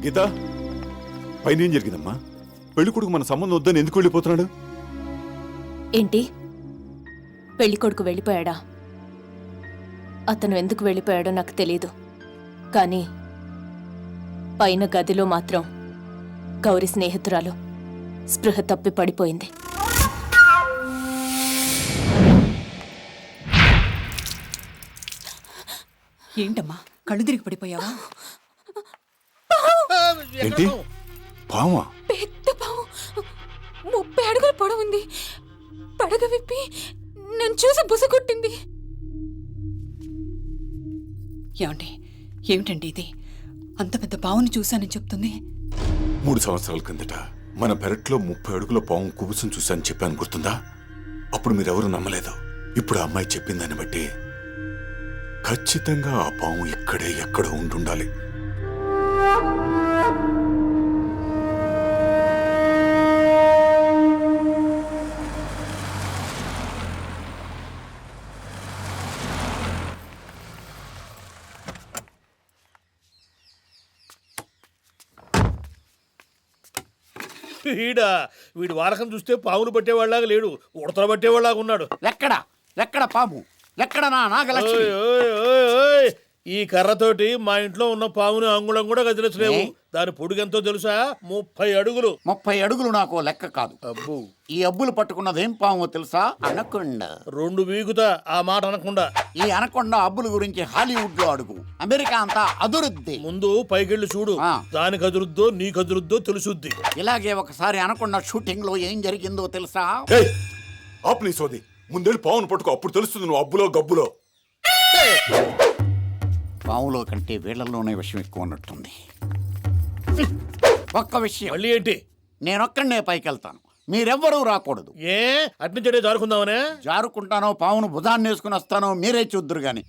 గీత పైన ఏం జరిగిందమ్మా? పెళ్లి కొడుకు మన సంబంధం వద్దని ఎందుకు వెళ్ళిపోతున్నాడు? ఏంటి, పెళ్లి కొడుకు వెళ్ళిపోయాడా? అతను ఎందుకు వెళ్ళిపోయాడో నాకు తెలీదు, కానీ పైన గదిలో మాత్రం గౌరీ స్నేహితురాలు స్పృహ తప్పి పడిపోయింది. ఏంటమ్మా కళ్ళు తిరిగి పడిపోయావా? ఏంటి పావా? పెద్ద పాము 30 అడుగుల పొడవుంది. పడగ విప్పి నన్ను చూసి బుసగొట్టింది. ఏమండి, ఏమిటండి ఇది? అంత పెద్ద పావుని చూశానని చెప్తుంది. 3 సంవత్సరాల కిందట మన పెరట్లో 30 అడుగుల పాము కుబుసం చూశాను చెప్పాను, గుర్తుందా? అప్పుడు మీరెవరూ నమ్మలేదు. ఇప్పుడు ఆ అమ్మాయి చెప్పిన దాన్ని బట్టి ఖచ్చితంగా ఆ పాము ఇక్కడే ఎక్కడో ఉంటుండాలి. వీడి వారకం చూస్తే పాములు పట్టేవాళ్ళగా లేడు, ఉడతలు పట్టేవాళ్ళగా ఉన్నాడు. ఎక్కడ పాము? ఎక్కడ నా నాగలక్ష్మి? ఈ కర్రతోటి మా ఇంట్లో ఉన్న పాముని అంగుళం కూడా కదిలించలేవు. దాని పొడుగెంతో తెలుసా? 30 అడుగులు. 30 అడుగులు నాకు లెక్క కాదు. అబ్బు, ఈ అబ్బులు పట్టుకున్నదేం పాము తెలుసా? అనకొండ. 2 వీగుతా ఆ మాట అనకుండా. ఈ అనకొండ అబ్బుల గురించి హాలీవుడ్ లో అడుగు, అమెరికా అంతా అదురుద్ది. ముందు పైకెళ్ళి చూడు, దానికి అదురుద్దో నీకు అదురుద్దో తెలుసుద్ది. ఇలాగే ఒకసారి అనకొండ షూటింగ్ లో ఏం జరిగిందో తెలుసా? ఆపు నీ సోది, ముందెళ్ళి పావును పట్టుకో, అప్పుడు తెలుస్తుంది నువ్వు అబ్బులో గబ్బులో. పాములో కంటే వీళ్లలోనే విషయం ఎక్కువ ఉన్నట్టుంది. ఒక్క విషయం. మళ్ళీ ఏంటి? నేనొక్కడే పైకెళ్తాను, మీరెవ్వరూ రాకూడదు. ఏ అట్నుంచే జారుకుందామనే? జారుకుంటానో పావును భుజాన్ని వేసుకుని వస్తానో మీరే చూద్దురు గాని.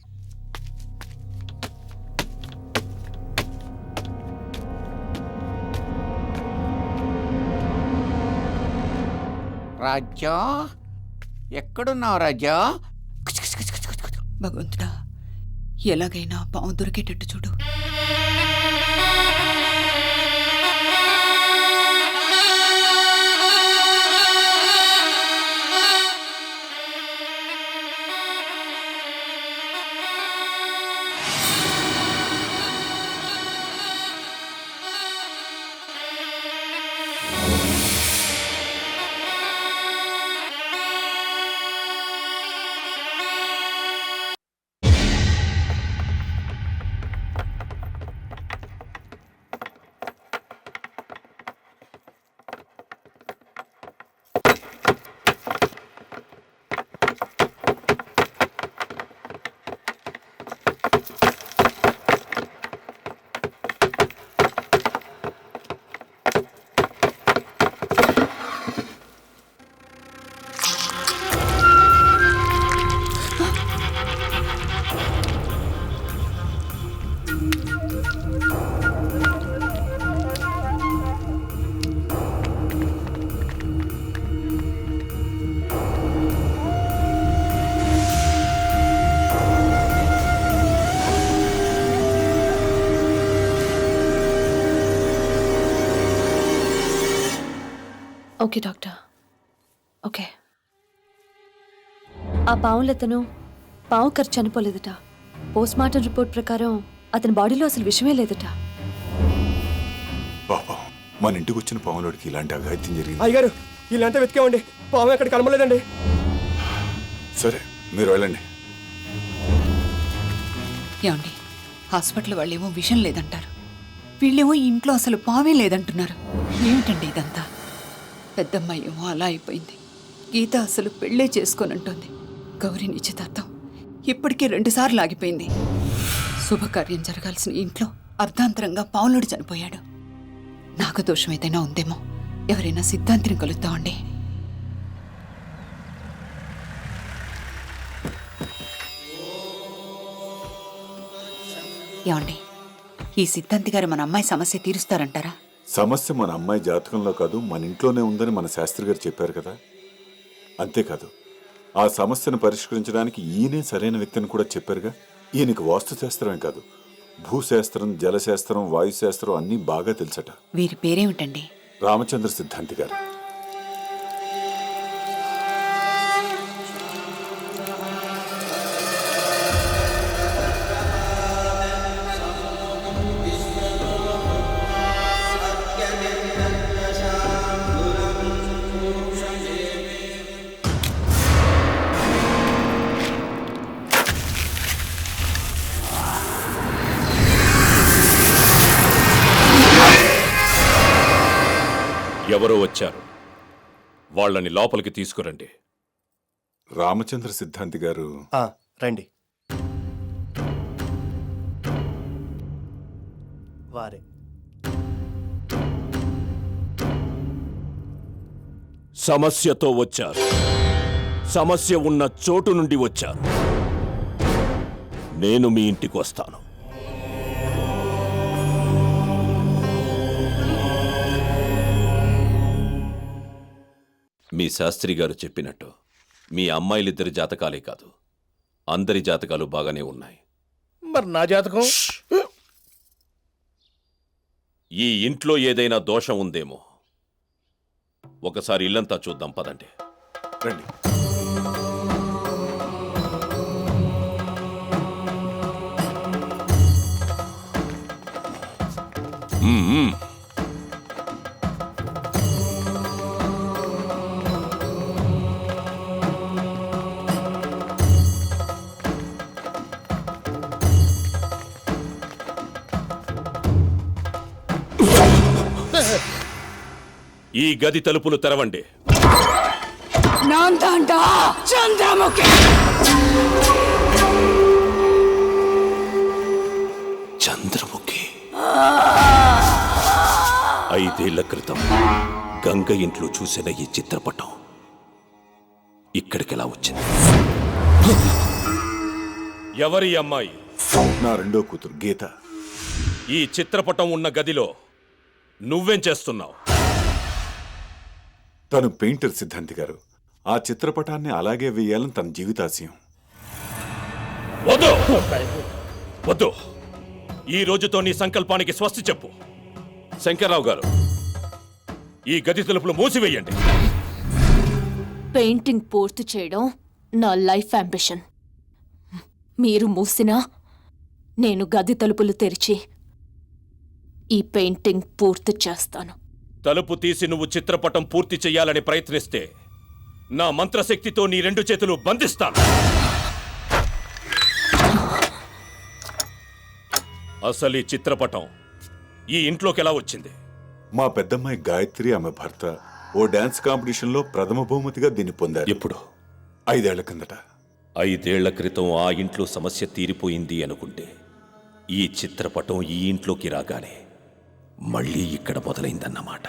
రాజా, ఎక్కడున్నావు రాజా? భగవంతుడా, ఎలాగైనా పాము దొరికేటట్టు చూడు. Okay doctor, okay. ఆ పావులతను పావు ఖర్చు చనిపోలేదట. పోస్ట్ మార్టం రిపోర్ట్ ప్రకారం అతని బాడీలో అసలు విషయమే లేదట. పాపం, మన ఇంటికి వచ్చిన పావులోడికి ఇలాంటి అఘాయిత్యం జరిగింది. అయ్యగారు, ఇలాంటి వెతికామండి, పాము ఎక్కడ కనబడలేదండి. సరే, మీరు వెళ్ళండి. ఏమండి, హాస్పిటల్ వాళ్ళేమో విషయం లేదంటారు, వీళ్ళేమో ఇంట్లో అసలు పామే లేదంటున్నారు. ఏమిటండి ఇదంతా? పెద్దమ్మాయి ఏమో అలా అయిపోయింది, గీత అసలు పెళ్ళే చేసుకోనంటుంది. గౌరీ నిశ్చితార్థం ఇప్పటికే 2 సార్లు ఆగిపోయింది. శుభకార్యం జరగాల్సిన ఇంట్లో అర్ధాంతరంగా పావులుడు చనిపోయాడు. నాగదోషం ఏదైనా ఉందేమో, ఎవరైనా సిద్ధాంతిని కలుద్దామండి. ఏమండి, ఈ సిద్ధాంతి గారు మన అమ్మాయి సమస్య తీరుస్తారంటారా? సమస్య మన అమ్మాయి జాతకంలో కాదు, మన ఇంట్లోనే ఉందని మన శాస్త్రి గారు చెప్పారు కదా. అంతేకాదు, ఆ సమస్యను పరిష్కరించడానికి ఈయనే సరైన వ్యక్తిని కూడా చెప్పారుగా. ఈయనకి వాస్తు శాస్త్రమే కాదు, భూశాస్త్రం, జలశాస్త్రం, వాయుశాస్త్రం అన్నీ బాగా తెలుసట. వీరి పేరేమిటండి? రామచంద్ర సిద్ధాంతి గారు. ఎవరో వచ్చారు, వాళ్ళని లోపలికి తీసుకురండి. రామచంద్ర సిద్ధాంతి గారు. రండి. వారే. సమస్యతో వచ్చారు. సమస్య ఉన్న చోటు నుండి వచ్చారు. నేను మీ ఇంటికి వస్తాను. మీ శాస్త్రి గారు చెప్పినట్టు మీ అమ్మాయిలిద్దరి జాతకాలే కాదు, అందరి జాతకాలు బాగానే ఉన్నాయి. మరి నా జాతకం? ఈ ఇంట్లో ఏదైనా దోషం ఉందేమో. ఒకసారి ఇల్లంతా చూద్దాం, పదండి. రండి. ఈ గది తలుపులు తెరవండి. చంద్రముఖి 5 ఏళ్ల క్రితం గంగ ఇంట్లో చూసిన ఈ చిత్రపటం ఇక్కడికెలా వచ్చింది? ఎవరి అమ్మాయి? నా రెండో కూతురు గీత. ఈ చిత్రపటం ఉన్న గదిలో నువ్వేం చేస్తున్నావు? తను పెయింటర్ సిద్ధాంతి గారు. ఆ చిత్రపటాన్ని అలాగే వేయాలని తన జీవితాశయం. వద్దు వద్దు, ఈ రోజుతో నీ సంకల్పానికి స్వస్తి చెప్పు. శంకర్రావు గారు, ఈ గది తలుపులు మూసివేయండి. పెయింటింగ్ పూర్తి చేయడం నా లైఫ్ అంబిషన్. మీరు మూసినా నేను గది తలుపులు తెరిచి ఈ పెయింటింగ్ పూర్తి చేస్తాను. తలుపు తీసి నువ్వు చిత్రపటం పూర్తి చెయ్యాలని ప్రయత్నిస్తే నా మంత్రశక్తితో నీ 2 చేతులు బంధిస్తాను. అసలు ఈ చిత్రపటం ఈ ఇంట్లోకి ఎలా వచ్చింది? మా పెద్దమ్మాయి గాయత్రి, ఆమె భర్త ఓ డాన్స్ కాంపిటీషన్లో ప్రథమ బహుమతిగా దీన్ని పొందారు. ఎప్పుడు? 5 ఏళ్ల కిందట. 5 ఏళ్ల క్రితం ఆ ఇంట్లో సమస్య తీరిపోయింది అనుకుంటే, ఈ చిత్రపటం ఈ ఇంట్లోకి రాగానే మళ్ళీ ఇక్కడ మొదలైందన్నమాట.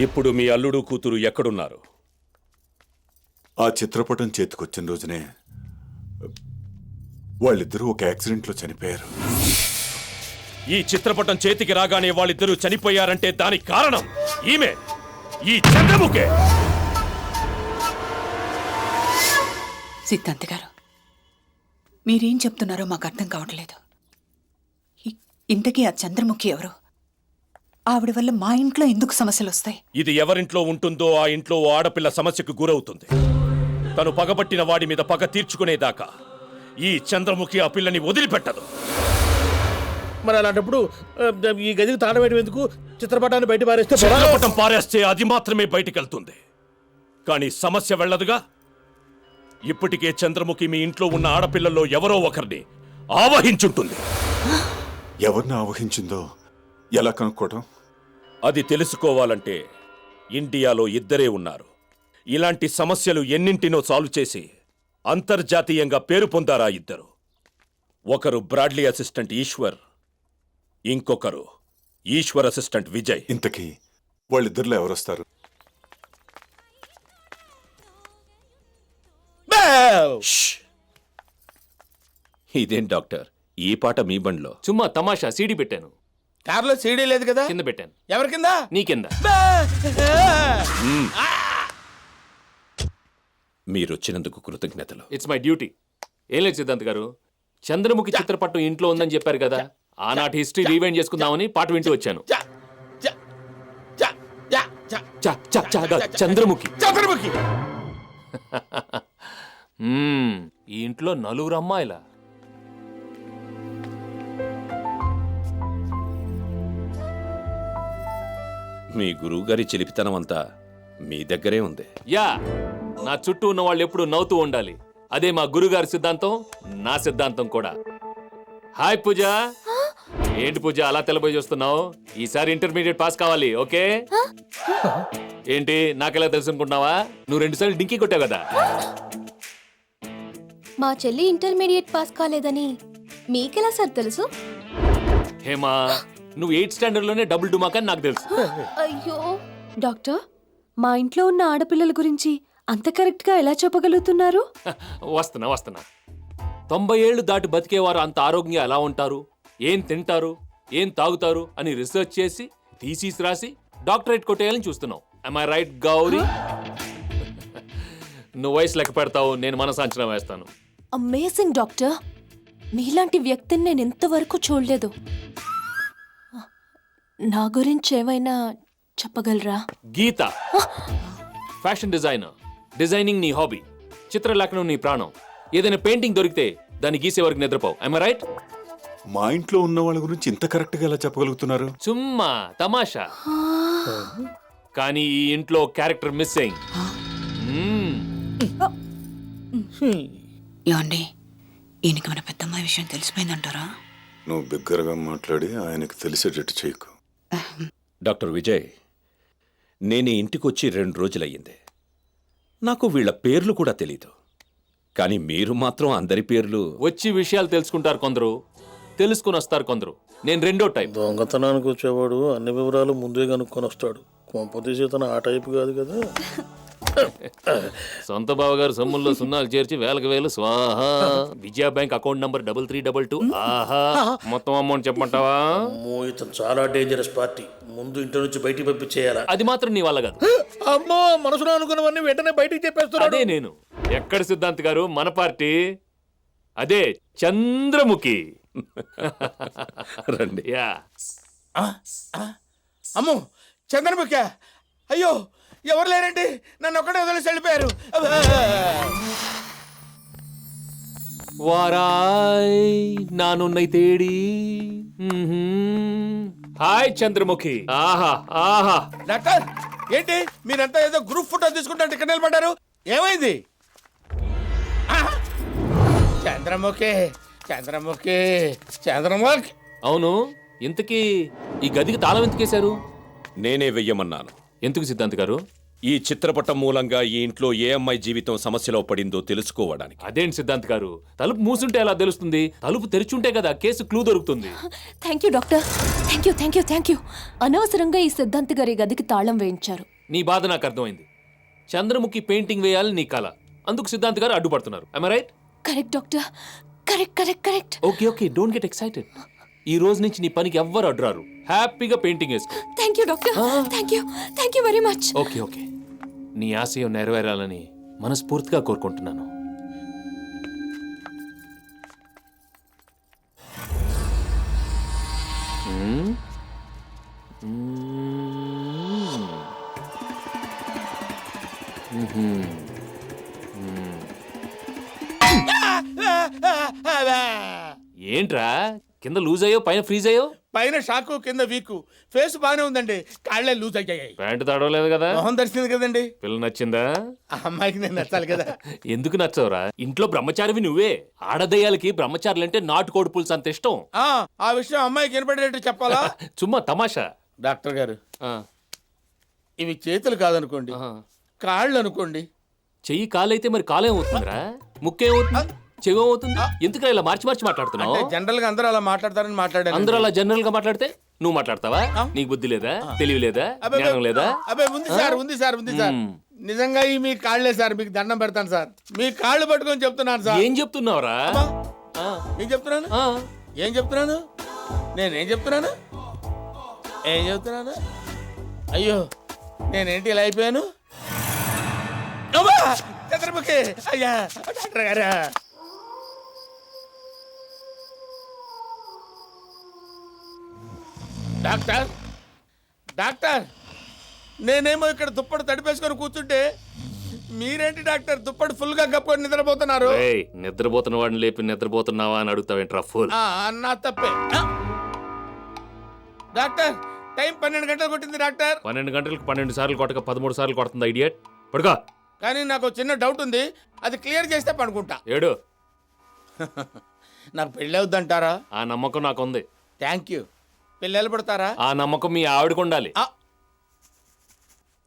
ఇప్పుడు మీ అల్లుడు కూతురు ఎక్కడున్నారు? ఆ చిత్రపటం చేతికొచ్చిన రోజునే వాళ్ళిద్దరూ ఒక యాక్సిడెంట్లో చనిపోయారు. ఈ చిత్రపటం చేతికి రాగానే వాళ్ళిద్దరూ చనిపోయారంటే దానికి కారణం ఈమె, ఈ చంద్రముఖే. సిద్ధాంతి గారు, మీరేం చెప్తున్నారో మాకు అర్థం కావట్లేదు. ఇంతకీ ఆ చంద్రముఖి ఎవరు? ఆవిడ వల్ల మా ఇంట్లో ఎందుకు సమస్యలు వస్తాయి? ఇది ఎవరింట్లో ఉంటుందో ఆ ఇంట్లో ఓ ఆడపిల్ల సమస్యకు గురవుతుంది. తను పగబట్టిన వాడి మీద పగ తీర్చుకునేదాకా ఈ చంద్రముఖి ఆ పిల్లని వదిలిపెట్టదు. మరి అలాంటప్పుడు ఈ గదికి తాళం వేయడం ఎందుకు? చిత్రపటాన్ని బయట పారేస్తే చిత్రపటం పారేస్తే అది మాత్రమే బయటికెళ్తుంది, కానీ సమస్య వెళ్ళదుగా. ఇప్పటికే చంద్రముఖి మీ ఇంట్లో ఉన్న ఆడపిల్లల్లో ఎవరో ఒకరిని ఆవహించుంటుంది. ఎవరిని ఆవహించిందో ఎలా కనుక్కోవటం? అది తెలుసుకోవాలంటే ఇండియాలో 2 ఉన్నారు. ఇలాంటి సమస్యలు ఎన్నింటినో సాల్వ్ చేసి అంతర్జాతీయంగా పేరు పొందారా 2. ఒకరు బ్రాడ్లీ అసిస్టెంట్ ఈశ్వర్, ఇంకొకరు ఈశ్వర్ అసిస్టెంట్ విజయ్. ఇంతకీ వాళ్ళిద్దరిలో ఎవరొస్తారు? ఇదేం డాక్టర్, ఈ పాట మీ బండ్లో? చుమ్మా తమాషా, సీడీ పెట్టాను. కార్లో సీడీ లేదు కదా? కింద పెట్టాను. ఎవరి కింద? నీ కింద. మీరొచ్చినందుకు కృతజ్ఞతలు. It's my duty. ఏం లేదు సిద్ధాంత్ గారు, చంద్రముఖి చిత్రపటం ఇంట్లో ఉందని చెప్పారు కదా, ఆనాటి హిస్టరీ రీవైండ్ చేసుకుందామని పాట వింటూ వచ్చాను. చంద్రముఖి చంద్రముఖి ఈ ఇంట్లో 4 అమ్మాయిల. మీ గురువుగారి చిలిపితనం అంతా మీ దగ్గరే ఉంది. యా, నా చుట్టూ ఉన్న వాళ్ళు ఎప్పుడు నవ్వుతూ ఉండాలి. అదే మా గురుగారి సిద్ధాంతం, నా సిద్ధాంతం కూడా. హాయ్ పూజ. ఏంటి పూజ అలా తెలబోయి చూస్తున్నావు? ఈసారి ఇంటర్మీడియట్ పాస్ కావాలి, ఓకే? ఏంటి నాకెలా తెలుసు అనుకుంటున్నావా? నువ్వు 2 సార్లు డింకీ కొట్టావు కదా. మా చెల్లి ఇంటర్మీడియట్ పాస్ కాలేదని మీకెలా సార్ తెలుసు? హేమా, నువ్వు 8th స్టాండర్డ్ లోనే డబుల్ డుమాక్ అని నాకు తెలుసు. అయ్యో డాక్టర్, మా ఇంట్లో ఉన్న ఆడపిల్లల గురించి అంత కరెక్ట్ గా ఎలా చెప్పగలుగుతున్నారు? వస్తున్నా 90 ఏళ్లు దాటి బతికేవారు అంత ఆరోగ్యంగా ఎలా ఉంటారు, ఏం తింటారు, ఏం తాగుతారు అని రీసెర్చ్ చేసి థీసిస్ రాసి డాక్టరేట్ కొట్టేయాలని చూస్తున్నావు. am I right Gauri? నువ్వు వయసు లెక్క పెడతావు, నేను మనసు అంచనా వేస్తాను. అమేజింగ్ డాక్టర్, మీలాంటి వ్యక్తిని నేను ఇంతవరకు చూడలేదు. నా గురించి ఏమైనా చెప్పగలరా? గీత ఫ్యాషన్ డిజైనర్. డిజైనింగ్ నీ హాబీ, చిత్రలేఖనం నీ ప్రాణం. ఏదైనా పెయింటింగ్ దొరికితే దాన్ని గీసే వరకు నిద్రపోవు. am I right? మా ఇంట్లో ఉన్న వాళ్ళ గురించి ఇంత కరెక్ట్గా ఎలా చెప్పగలుగుతున్నారు? చుమ్మా తమాషా. కానీ ఈ ఇంట్లో క్యారెక్టర్ మిస్సింగ్. ఏమండి, ఈయనకి మన పెద్దమ్మాయి విషయం తెలిసిపోయిందంటారా? నువ్వు బిగ్గరగా మాట్లాడి ఆయనకు తెలిసేటట్టు చేయకు. డాక్టర్ విజయ్, నేను ఇంటికొచ్చి 2 రోజులయ్యింది. నాకు వీళ్ళ పేర్లు కూడా తెలీదు. కానీ మీరు మాత్రం అందరి పేర్లు వచ్చి విషయాలు తెలుసుకుంటారు కొందరు, తెలుసుకుని వస్తారు కొందరు. నేను 2వ టైప్. దొంగతనానికి వచ్చేవాడు అన్ని వివరాలు ముందే కనుక్కొని వస్తాడు. కొంపతీసి తన ఆ టైపు కాదు కదా. సొంత బావగారు సొమ్ముల్లో సున్నాలు చేర్చి వేలకు వేలు స్వాహా. విజయ బ్యాంక్ అకౌంట్ నంబర్ 3322. ఆహా, మొత్తం అమౌంట్ చెప్పమంటావా? ఇతను చాలా డేంజరస్ పార్టీ. ముందు ఇంటి నుంచి బయటికి పంపించేయాలా? అది మాత్రం నీ వల్ల కాదు. అమ్మో, మనసులో అనుకున్నవన్నీ వెంటనే బయటికి చెప్పేస్తున్నాడు. అదే నేను. ఎక్కడ సిద్ధాంత్ గారు? మన పార్టీ అదే చంద్రముఖి. రండి. యా. అమ్మో చంద్రముఖి, అయ్యో ఎవరు లేరండి, నన్ను ఒక్కడే వదిలేసి వెళ్ళిపోయారు. వారాయ్ నానున్నై తేడి. హాయ్ చంద్రముఖి. ఆహా ఆహా. డాక్టర్, ఏంటి మీరంతా ఏదో గ్రూప్ ఫోటో తీసుకుంటే ఇక్కడ నిలబడ్డారు? ఏమైంది? చంద్రముఖి చంద్రముఖి చంద్రముఖి. అవును, ఇంతకీ ఈ గదికి తాళం ఎందుకేశారు? నేనే వెయ్యమన్నాను. ఎందుకు సిద్ధాంత్ గారు? ఈ చిత్రపటం మూలంగా ఈ ఇంట్లో ఏ అమ్మాయి జీవితం సమస్యలో పడిందో తెలుసుకోవడానికి. అదేంటి సిద్ధాంత్ గారు, తలుపు మూసుంటే ఎలా తెలుస్తుంది? తలుపు తెరిచుంటే కదా కేసు క్లూ దొరుకుతుంది. Thank you doctor, thank you. అనవసరంగా ఈ సిద్ధాంత్ గారి గదికి తాళం వేయించారు. నీ బాధ నాకు అర్థమైంది. చంద్రముఖి పెయింటింగ్ వేయాలని నీ కల, అందుకు సిద్ధాంత్ గారు అడ్డుపడుతున్నారు. am I right? Correct doctor, correct. Okay, don't get excited. ఈ రోజు నుంచి నీ పనికి ఎవ్వరు అడ్డురారు. హ్యాపీగా పెయింటింగ్ వేసుకో. Thank you doctor, thank you very much. Okay, నీ ఆశయం నెరవేరాలని మనస్ఫూర్తిగా కోరుకుంటున్నాను. ఏంట్రా కింద లూజ్ అయ్యో పైన ఫ్రీజ్ అయ్యో? పైన షాకు కింద వీకు. ఫేస్ బాగానే ఉందండి, కాళ్ళే లూజ్ అయ్యాయి. ప్యాంటు తడవలేదు కదా? మొహం దర్శింది కదండి. పిల్ల నచ్చిందా? ఆ అమ్మాయికి నేను నచ్చాలి కదా. ఎందుకు నచ్చవురా? ఇంట్లో బ్రహ్మచారివి నువ్వే. ఆడదయ్యాలకి బ్రహ్మచారులంటే నాటుకోడి పులుసు అంత ఇష్టం. ఆ విషయం అమ్మాయికి వినపడేటట్టు చెప్పాలా? చుమ్మా తమాషా. డాక్టర్ గారు, ఇవి చేతులు కాదనుకోండి, కాళ్ళు అనుకోండి. చెయ్యి కాలైతే మరి కాలేమవుతుందిరా? ముక్కేమవుతుంది? చెవేమవుతుంది? ఎందుకు ఇలా మార్చి మాట్లాడుతున్నావు? జనరల్ గా అందరూ అలా మాట్లాడతారని మాట్లాడారు. అందరూ అలా జనరల్ గా మాట్లాడితే నువ్వు మాట్లాడతావా? నీకు బుద్ధి లేదా? తెలివి లేదా? జ్ఞానం లేదా? ఉంది సార్. నిజంగా ఈ మీ కాళ్ళే సార్, మీకు దండం పెడతాను సార్. మీ కాళ్ళు పట్టుకొని చెప్తున్నాను సార్. ఏం చెప్తున్నావురా? ఏం చెప్తున్నాను? నేనేం చెప్తున్నాను? అయ్యో, నేనేంటి ఇలా అయిపోయాను? చంద్రముఖి, అయ్యా డాక్టర్ గారా. డాక్టర్ డాక్టర్ నేనేమో ఇక్కడ దుప్పటి తడిపేసుకొని కూర్చుంటే మీరేంటి డాక్టర్ దుప్పటి ఫుల్గా కప్పుకొని నిద్రపోతున్నారు? ఏయ్, నిద్రపోతున్న వాడిని లేపి నిద్రపోతున్నావా అని అడుగుతావేంట్రా ఫుల్. నా తప్పే. డాక్టర్ టైం 12 గంటలు కొట్టింది డాక్టర్. 12 గంటలకు 12 సార్లు కొట్టక 13 సార్లు కొడుతుంది ఐడియట్. పడుకో. కానీ నాకు చిన్న డౌట్ ఉంది, అది క్లియర్ చేస్తే పడుకుంటా. ఏడు. నాకు పెళ్ళి అవుద్దంటారా? ఆ నమ్మకం నాకుంది. Thank you. పిల్లలు పడతారా? ఆ నమ్మకం మీ ఆవిడకు ఉండాలి.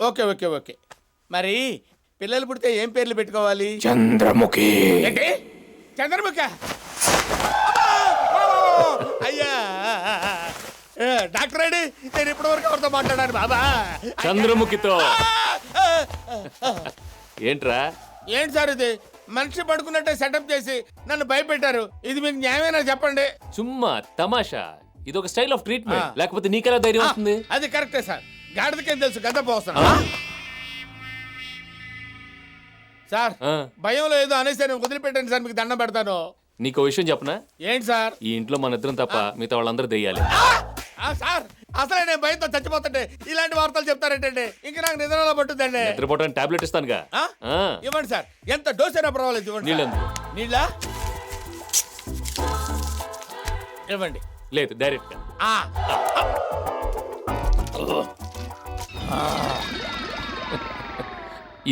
Okay okay okay. మరి పిల్లలు పుడితే ఏం పేర్లు పెట్టుకోవాలి? చంద్రముఖి. ఏంటి చంద్రముఖ? అయ్యా డాక్టర్ అండి, నేను ఇప్పటి వరకు ఎవరితో మాట్లాడాను బాబా? చంద్రముఖితో. ఏంట్రా? ఏంటి సార్ ఇది? మనిషి పడుకున్నట్టే సెటప్ చేసి నన్ను భయపెట్టారు. ఇది మీకు న్యాయమేనా చెప్పండి? చుమ్మా తమాషా. ఇది ఒక స్టైల్ ఆఫ్ ట్రీట్మెంట్. లేకపోతే నీకెలా ధైర్యం వస్తుంది? అది కరెక్టే సార్. గాడిదకేం తెలుసు గద్ద పోస్తాను సార్. భయంలో ఏదో అనేసి నేను వదిలిపెట్టాను సార్, మీకు దండం పెడతాను. నీకు విషయం చెప్పనా? ఏంటి సార్? ఈ ఇంట్లో మన ఇద్దరం తప్ప మిగతా వాళ్ళందరూ దెయ్యాలి. సార్ అసలే నేను భయంతో చచ్చిపోతుంటే ఇలాంటి వార్తలు చెప్తారేంటండి? ఇంక నాకు నిద్రలో పట్టుదండి. నిద్రపోవడానికి టాబ్లెట్ ఇస్తానుగా. ఇవ్వండి సార్, ఎంత డోస్ అయినా పర్వాలేదు. ఇవ్వండి. నీళ్ళ ఇవ్వండి. లేదు, డైరెక్ట్.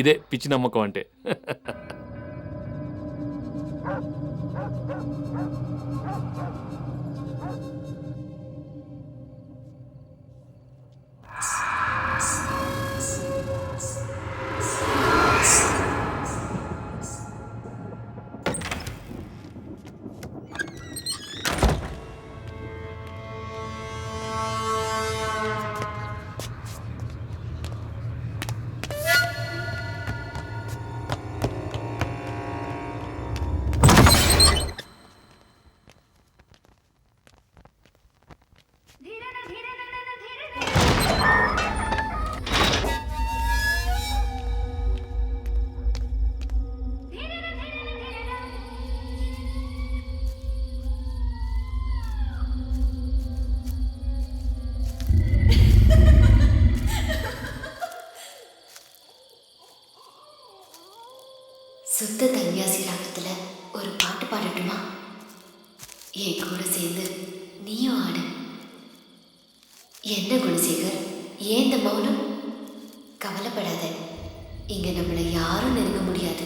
ఇదే పిచ్చి నమ్మకం అంటే. சுத்த தன்யாசி ராகத்துல ஒரு பாட்டு பாடட்டுமா? என் கூட சேர்ந்து நீயும் ஆடு. என்ன குணசேகர், ஏன் இந்த மௌனம்? கவலைப்படாத, இங்க நம்மளை யாரும் நெருங்க முடியாது.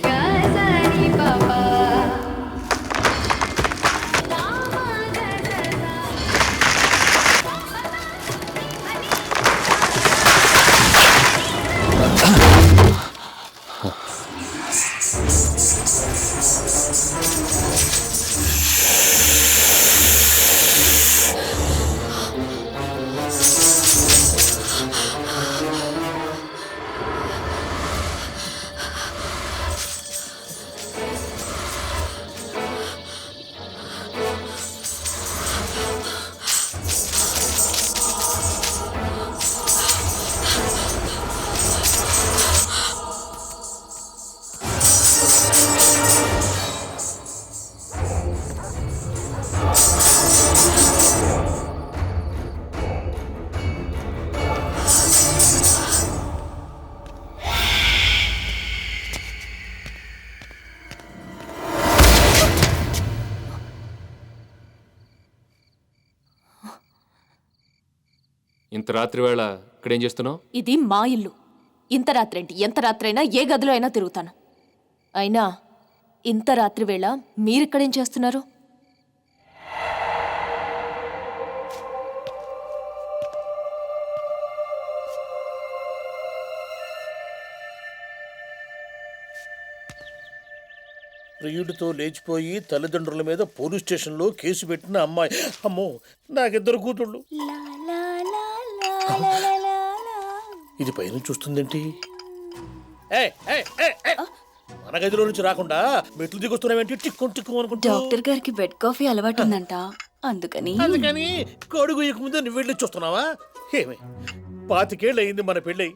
ఇంత రాత్రి వేళ ఇక్కడేం చేస్తున్నావు? ఇది మా ఇల్లు. ఇంత రాత్రేంటి, ఎంత రాత్రైనా ఏ గదిలో అయినా తిరుగుతాను. అయినా ఇంత రాత్రి వేళ మీరిక్కడేం చేస్తున్నారు? ప్రియుడితో లేచిపోయి తల్లిదండ్రుల మీద పోలీస్ స్టేషన్లో కేసు పెట్టిన అమ్మాయి. అమ్మో, నాకిద్దరు కూతుళ్ళు. ఇది పైన చూస్తుందేంటి? మన గదిలో నుంచి రాకుండా మెట్లు దిగొస్తున్నావేంటి? టిక్కు టిక్కు అనుకుంటా. డాక్టర్ గారికి బెడ్ కాఫీ అలవాటు ఉందంట, అందుకని కొడుకు ఇక ముందు నువ్వు వెళ్ళి చూస్తున్నావా? ఏమి 25 ఏళ్ళు అయింది మన పెళ్ళి,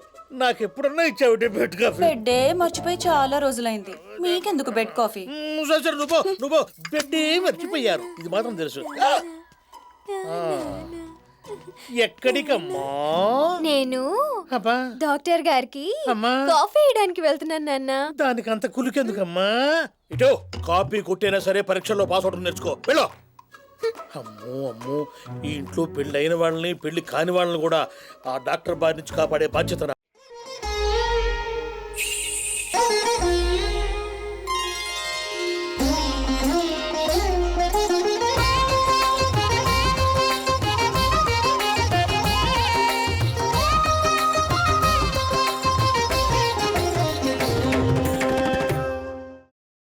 నాకెప్పుడన్నా ఇచ్చావుటే బెడ్ కాఫీ? బెడ్డే మర్చిపోయి చాలా రోజులైంది, మీకెందుకు బెడ్ కాఫీ? సరే నువ్వు బెడ్డే మర్చిపోయారు, ఇది మాత్రం తెలుసు. ఎక్కడికమ్మా? నేను అబ్బా డాక్టర్ గారికి అమ్మా. కాఫీ ఇవ్వడానికి వెళ్తున్నాను నాన్న. దానికి అంత కులికెందుకమ్మా? ఇటో కాపీ కొట్టైనా సరే పరీక్షల్లో పాస్ అవడం నేర్చుకో. వెళ్ళు. అమ్మో అమ్మో, ఈ ఇంట్లో పెళ్ళి అయిన వాళ్ళని పెళ్లి కాని వాళ్ళని కూడా ఆ డాక్టర్ బారి నుంచి కాపాడే బాధ్యత